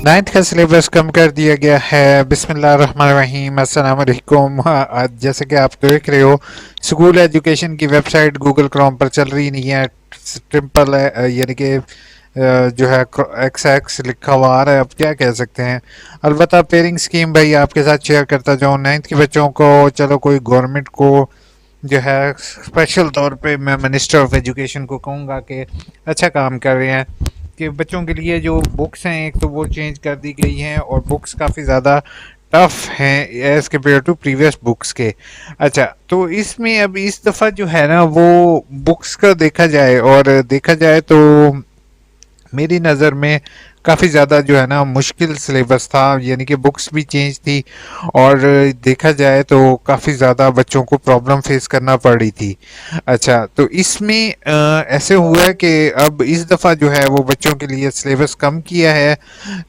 Ninth का syllabus कम कर दिया गया है। बिस्मिल्लाहिर्रहमानिर्रहीम, अस्सलाम वालेकुम। आज जैसे कि आप देख रहे हो, स्कूल एजुकेशन की वेबसाइट गूगल क्रोम पर चल रही नहीं है। सिंपल है, यानी कि जो है एक्स एक्स लिखा हुआ आ रहा है। अब क्या कह सकते हैं। अलबत्ता पेयरिंग स्कीम भाई आपके साथ शेयर करता जाऊँ। नाइन्थ के बच्चों को चलो कोई गवर्नमेंट को जो है स्पेशल तौर पे मैं मिनिस्टर ऑफ एजुकेशन को कहूँगा कि अच्छा काम कर रहे हैं कि बच्चों के लिए जो बुक्स हैं एक तो वो चेंज कर दी गई हैं और बुक्स काफ़ी ज़्यादा टफ हैं as compare to previous books के। अच्छा, तो इसमें अब इस दफ़ा जो है ना वो बुक्स का देखा जाए और देखा जाए तो मेरी नज़र में काफ़ी ज़्यादा जो है ना मुश्किल सिलेबस था, यानी कि बुक्स भी चेंज थी और देखा जाए तो काफ़ी ज़्यादा बच्चों को प्रॉब्लम फेस करना पड़ रही थी। अच्छा, तो इसमें ऐसे हुआ है कि अब इस दफ़ा जो है वो बच्चों के लिए सिलेबस कम किया है।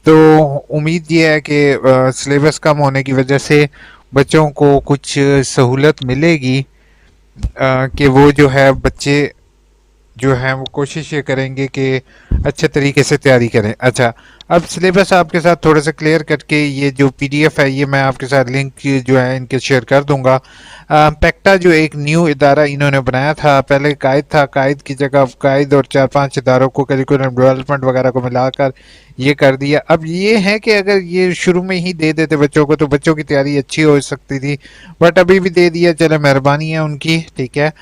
तो उम्मीद ये है कि सिलेबस कम होने की वजह से बच्चों को कुछ सहूलत मिलेगी, कि वो जो है बच्चे जो है वो कोशिश ये करेंगे कि अच्छे तरीके से तैयारी करें। अच्छा, अब सिलेबस आपके साथ थोड़ा सा क्लियर करके ये जो पीडीएफ है ये मैं आपके साथ लिंक जो है इनके शेयर कर दूंगा। पैक्टा जो एक न्यू इदारा इन्होंने बनाया था, पहले कायद था, कायद की जगह कायद और 4-5 इदारों को करिकुलम डेवलपमेंट वगैरह को मिलाकर ये कर दिया। अब ये है कि अगर ये शुरू में ही दे देते बच्चों को तो बच्चों की तैयारी अच्छी हो सकती थी, बट अभी भी दे दिया, चले मेहरबानी है उनकी, ठीक है।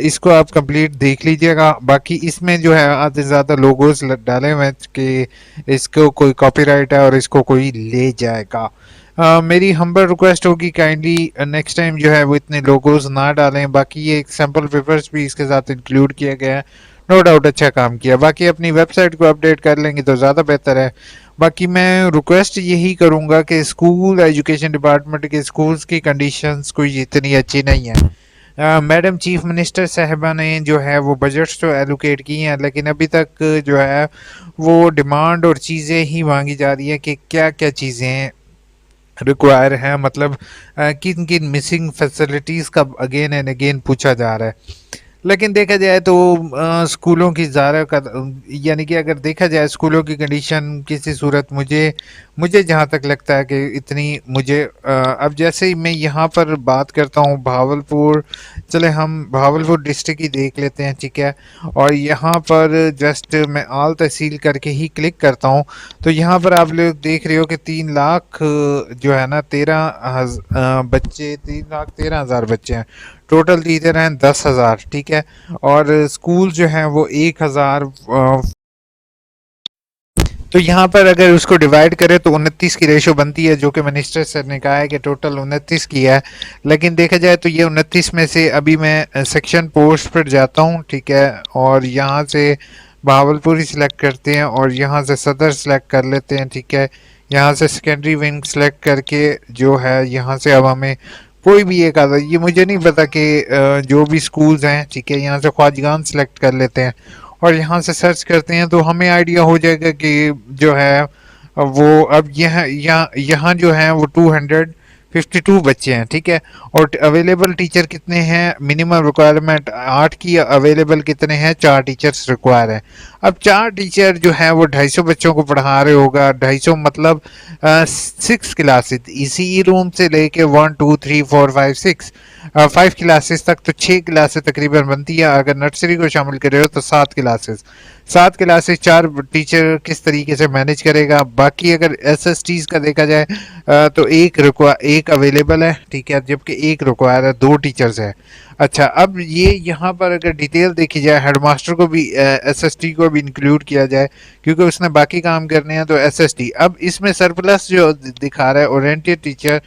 इसको आप कंप्लीट देख लीजिएगा। बाकी इसमें जो है आधे से ज़्यादा लोगोस डाले हुए हैं कि इसको कोई कॉपीराइट है और इसको कोई ले जाएगा। मेरी हम्बल रिक्वेस्ट होगी काइंडली नेक्स्ट टाइम जो है वो इतने लोगोस ना डालें। बाकी ये एक सैम्पल पेपर्स भी इसके साथ इंक्लूड किया गया है। नो डाउट अच्छा काम किया। बाकी अपनी वेबसाइट को अपडेट कर लेंगे तो ज़्यादा बेहतर है। बाकी मैं रिक्वेस्ट यही करूँगा कि स्कूल एजुकेशन डिपार्टमेंट के स्कूल्स की कंडीशंस कोई इतनी अच्छी नहीं है। मैडम चीफ मिनिस्टर साहिबा ने जो है वो बजट्स तो एलोकेट किए हैं, लेकिन अभी तक जो है वो डिमांड और चीज़ें ही मांगी जा रही है कि क्या क्या चीज़ें रिक्वायर हैं, मतलब किन किन मिसिंग फैसिलिटीज़ का अगेन एंड अगेन पूछा जा रहा है। लेकिन देखा जाए तो स्कूलों की ज़्यादा का, यानी कि अगर देखा जाए स्कूलों की कंडीशन किसी सूरत मुझे मुझे जहाँ तक लगता है कि इतनी मुझे अब जैसे ही मैं यहाँ पर बात करता हूँ भावलपुर, चले हम भावलपुर डिस्ट्रिक्ट ही देख लेते हैं, ठीक है। और यहाँ पर जस्ट मैं आल तहसील करके ही क्लिक करता हूँ तो यहाँ पर आप लोग देख रहे हो कि 3 लाख जो है ना बच्चे, 3,13,000 बच्चे हैं। टोटल टीचर हैं 10,000, ठीक है। और स्कूल जो हैं वो 1,000। तो यहाँ पर अगर उसको डिवाइड करें तो 29 की रेशो बनती है, जो कि मिनिस्टर सर ने कहा है कि टोटल 29 की है। लेकिन देखा जाए तो ये 29 में से अभी मैं सेक्शन पोस्ट पर जाता हूँ, ठीक है। और यहाँ से भावलपुर ही सिलेक्ट करते हैं और यहाँ से सदर सेलेक्ट कर लेते हैं, ठीक है। यहाँ से सेकेंडरी विंग सेलेक्ट करके जो है यहाँ से अब हमें कोई भी एक आता, ये मुझे नहीं पता कि जो भी स्कूल्स हैं, ठीक है, यहाँ से ख्वाजगान सेलेक्ट कर लेते हैं और यहाँ से सर्च करते हैं तो हमें आइडिया हो जाएगा कि जो है वो अब यहाँ जो है वो 252 बच्चे हैं, ठीक है। और अवेलेबल टीचर कितने हैं, मिनिमम रिक्वायरमेंट 8 की, अवेलेबल कितने हैं, 4 टीचर्स रिक्वायर हैं। अब 4 टीचर जो है वो 250 बच्चों को पढ़ा रहे होगा। 250 मतलब 6 क्लासेस, इसी रूम से लेके 1 2 3 4 5 6 5 क्लासेस तक, तो 6 क्लासेस तकरीबन बनती है। अगर नर्सरी को शामिल कर रहे हो तो 7 क्लासेस 4 टीचर किस तरीके से मैनेज करेगा। बाकी अगर एसएसटीज का देखा जाए तो एक अवेलेबल है, ठीक है, जबकि एक रिक्वायर है, 2 टीचर्स है। अच्छा, अब ये यहाँ पर अगर डिटेल देखी जाए, हेडमास्टर को भी एसएसटी को भी इंक्लूड किया जाए क्योंकि उसने बाकी काम करने हैं, तो एसएसटी अब इसमें सरप्लस जो दिखा रहा है, ओरिएंटेड टीचर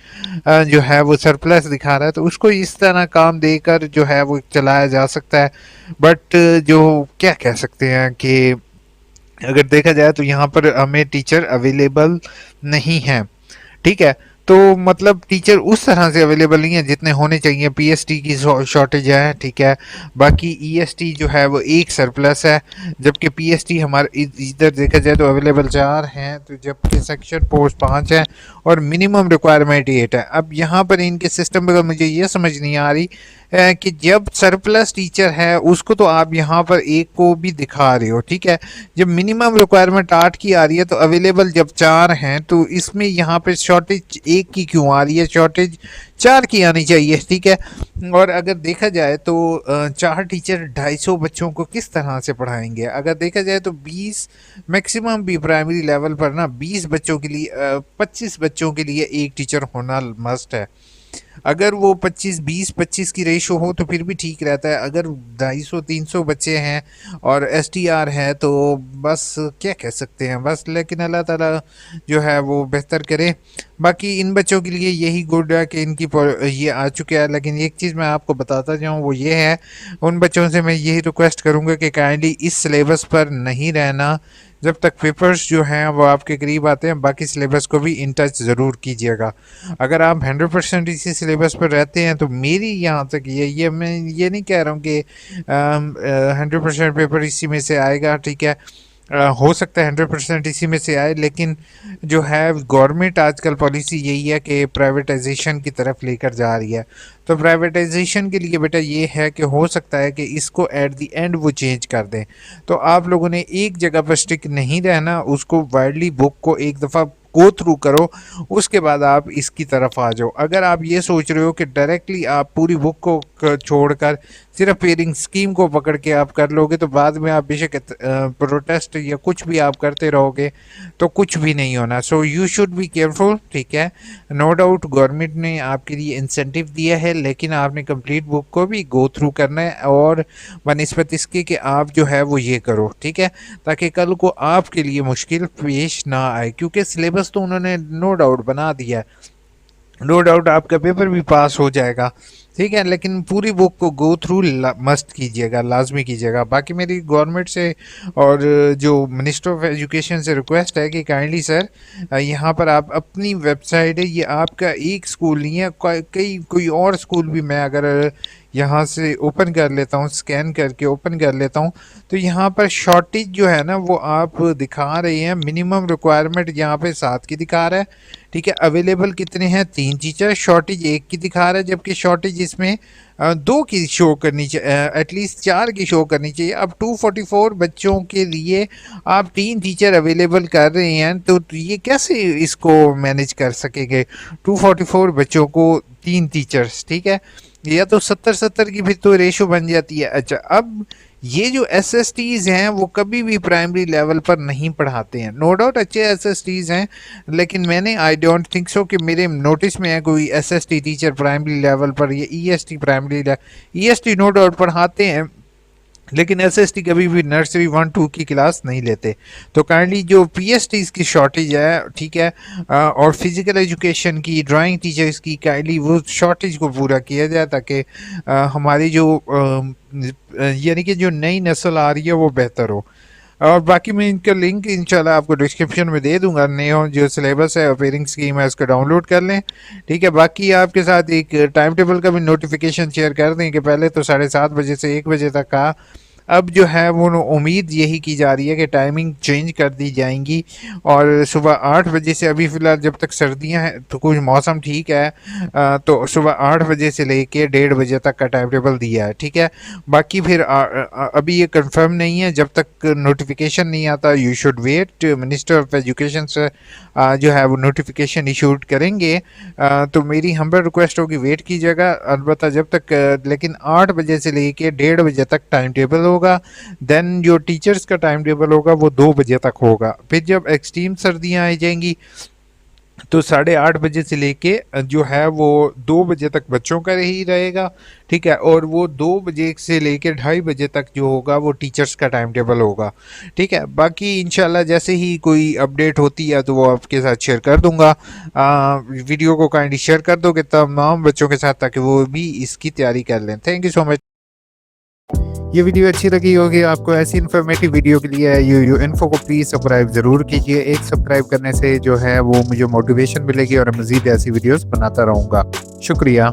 जो है वो सरप्लस दिखा रहा है, तो उसको इस तरह काम देकर जो है वो चलाया जा सकता है। बट जो क्या कह सकते हैं कि अगर देखा जाए तो यहाँ पर हमें टीचर अवेलेबल नहीं है, ठीक है। तो मतलब टीचर उस तरह से अवेलेबल नहीं है जितने होने चाहिए। पीएसटी की शॉर्टेज है, ठीक है। बाकी ईएसटी जो है वो एक सरप्लस है, जबकि पीएसटी हमारे इधर देखा जाए तो अवेलेबल 4 हैं, तो जबकि सेक्शन पोस्ट 5 है और मिनिमम रिक्वायरमेंट 8 है। अब यहाँ पर इनके सिस्टम में मुझे ये समझ नहीं आ रही कि जब सरप्लस टीचर है उसको तो आप यहाँ पर एक को भी दिखा रहे हो, ठीक है। जब मिनिमम रिक्वायरमेंट 8 की आ रही है तो अवेलेबल जब 4 हैं तो इसमें यहाँ पे शॉर्टेज 1 की क्यों आ रही है, शॉर्टेज 4 की आनी चाहिए, ठीक है। और अगर देखा जाए तो 4 टीचर 250 बच्चों को किस तरह से पढ़ाएंगे। अगर देखा जाए तो 20 मैक्सिमम भी प्राइमरी लेवल पर ना 20 बच्चों के लिए 25 बच्चों के लिए एक टीचर होना मस्ट है। अगर वो 25 की रेशो हो तो फिर भी ठीक रहता है। अगर 250-300 बच्चे हैं और एसटीआर है तो बस क्या कह सकते हैं, बस लेकिन अल्लाह ताला जो है वो बेहतर करे। बाकी इन बच्चों के लिए यही गुड है कि इनकी ये आ चुका है। लेकिन एक चीज़ मैं आपको बताता जाऊँ वो ये है, उन बच्चों से मैं यही रिक्वेस्ट करूँगा कि काइंडली इस सिलेबस पर नहीं रहना जब तक पेपर्स जो हैं वो आपके करीब आते हैं। बाकी सिलेबस को भी इन टच ज़रूर कीजिएगा। अगर आप 100% इसी सिलेबस पर रहते हैं तो मेरी यहाँ तक ये मैं ये नहीं कह रहा हूँ कि 100% पेपर इसी में से आएगा, ठीक है। हो सकता है 100% इसी में से आए, लेकिन जो है गवर्नमेंट आजकल पॉलिसी यही है कि प्राइवेटाइजेशन की तरफ लेकर जा रही है। तो प्राइवेटाइजेशन के लिए बेटा ये है कि हो सकता है कि इसको एट द एंड वो चेंज कर दें। तो आप लोगों ने एक जगह पर स्टिक नहीं रहना, उसको वाइडली बुक को एक दफ़ा गो थ्रू करो, उसके बाद आप इसकी तरफ आ जाओ। अगर आप ये सोच रहे हो कि डायरेक्टली आप पूरी बुक को छोड़कर सिर्फ पेयरिंग स्कीम को पकड़ के आप कर लोगे तो बाद में आप बेशक प्रोटेस्ट या कुछ भी आप करते रहोगे तो कुछ भी नहीं होना। So you should be careful, ठीक है। नो डाउट गवर्नमेंट ने आपके लिए इंसेंटिव दिया है, लेकिन आपने कंप्लीट बुक को भी गो थ्रू करना है और बनिस्बत इसके कि आप जो है वो ये करो, ठीक है, ताकि कल को आपके लिए मुश्किल पेश ना आए। क्योंकि सिलेबस तो उन्होंने नो डाउट बना दिया है, नो डाउट आपका पेपर भी पास हो जाएगा, ठीक है। लेकिन पूरी बुक को गो थ्रू मस्ट कीजिएगा, लाजमी कीजिएगा। बाकी मेरी गवर्नमेंट से और जो मिनिस्टर ऑफ एजुकेशन से रिक्वेस्ट है कि काइंडली सर यहाँ पर आप अपनी वेबसाइट है, ये आपका एक स्कूल नहीं है, कई कोई और स्कूल भी मैं अगर यहाँ से ओपन कर लेता हूँ, स्कैन करके ओपन कर लेता हूँ तो यहाँ पर शॉर्टेज जो है ना वो आप दिखा रहे हैं। मिनिमम रिक्वायरमेंट यहाँ पे 7 की दिखा रहा है, ठीक है। अवेलेबल कितने हैं, 3 टीचर, शॉर्टेज 1 की दिखा रहा है, जबकि शॉर्टेज इसमें 2 की शो करनी चाहिए, एटलीस्ट 4 की शो करनी चाहिए। अब 244 बच्चों के लिए आप 3 टीचर अवेलेबल कर रहे हैं तो ये कैसे इसको मैनेज कर सकेंगे 244 बच्चों को 3 टीचर्स, ठीक है। या तो 70-70 की फिर तो रेशो बन जाती है। अच्छा, अब ये जो एसएसटीज हैं वो कभी भी प्राइमरी लेवल पर नहीं पढ़ाते हैं। नो डाउट अच्छे एसएसटीज हैं, लेकिन मैंने आई डोंट थिंक सो कि मेरे नोटिस में है कोई एसएसटी टीचर प्राइमरी लेवल पर या ईएसटी ईएसटी नो डाउट पढ़ाते हैं, लेकिन एसएसटी कभी भी नर्सरी 1-2 की क्लास नहीं लेते। तो काइंडली जो पीएसटीज की शॉर्टेज है, ठीक है, और फिजिकल एजुकेशन की, ड्राइंग टीचर्स की, काइंडली वो शॉर्टेज को पूरा किया जाए ताकि हमारी जो यानी कि जो नई नस्ल आ रही है वो बेहतर हो। और बाकी मैं इनका लिंक इंशाल्लाह आपको डिस्क्रिप्शन में दे दूंगा। नए जो सिलेबस है पेयरिंग स्कीम है उसको डाउनलोड कर लें, ठीक है। बाकी आपके साथ एक टाइम टेबल का भी नोटिफिकेशन शेयर कर दें कि पहले तो 7:30 बजे से 1 बजे तक का, अब जो है वो उम्मीद यही की जा रही है कि टाइमिंग चेंज कर दी जाएंगी और सुबह 8 बजे से, अभी फ़िलहाल जब तक सर्दियां हैं तो कुछ मौसम ठीक है, तो सुबह 8 बजे से लेके 1:30 बजे तक का टाइम टेबल दिया है, ठीक है। बाकी फिर अभी ये कंफर्म नहीं है, जब तक नोटिफिकेशन नहीं आता you should wait. Minister of education से जो है वो नोटिफिकेशन इशूड करेंगे, तो मेरी हम्बल रिक्वेस्ट होगी वेट कीजिएगा अलबत्ता जब तक। लेकिन 8 बजे से लेके 1:30 बजे तक टाइम टेबल होगा। देन जो टीचर्स का टाइम टेबल होगा वो 2 बजे तक होगा। फिर जब एक्सट्रीम सर्दियां आ जाएंगी तो 8:30 बजे से लेके जो है वो 2 बजे तक बच्चों का ही रहेगा, ठीक है। और वो 2 बजे से लेके 2:30 बजे तक जो होगा वो टीचर्स का टाइम टेबल होगा, ठीक है। बाकी इंशाल्लाह जैसे ही कोई अपडेट होती है तो वो आपके साथ शेयर कर दूंगा। वीडियो को काइंडली शेयर कर दोगे तमाम बच्चों के साथ ताकि वो भी इसकी तैयारी कर लें। Thank you so much. ये वीडियो अच्छी लगी होगी आपको, ऐसी इन्फॉर्मेटिव वीडियो के लिए यू इन्फो को प्लीज़ सब्सक्राइब ज़रूर कीजिए। एक सब्सक्राइब करने से जो है वो मुझे मोटिवेशन मिलेगी और मज़ीद ऐसी वीडियोस बनाता रहूँगा। शुक्रिया।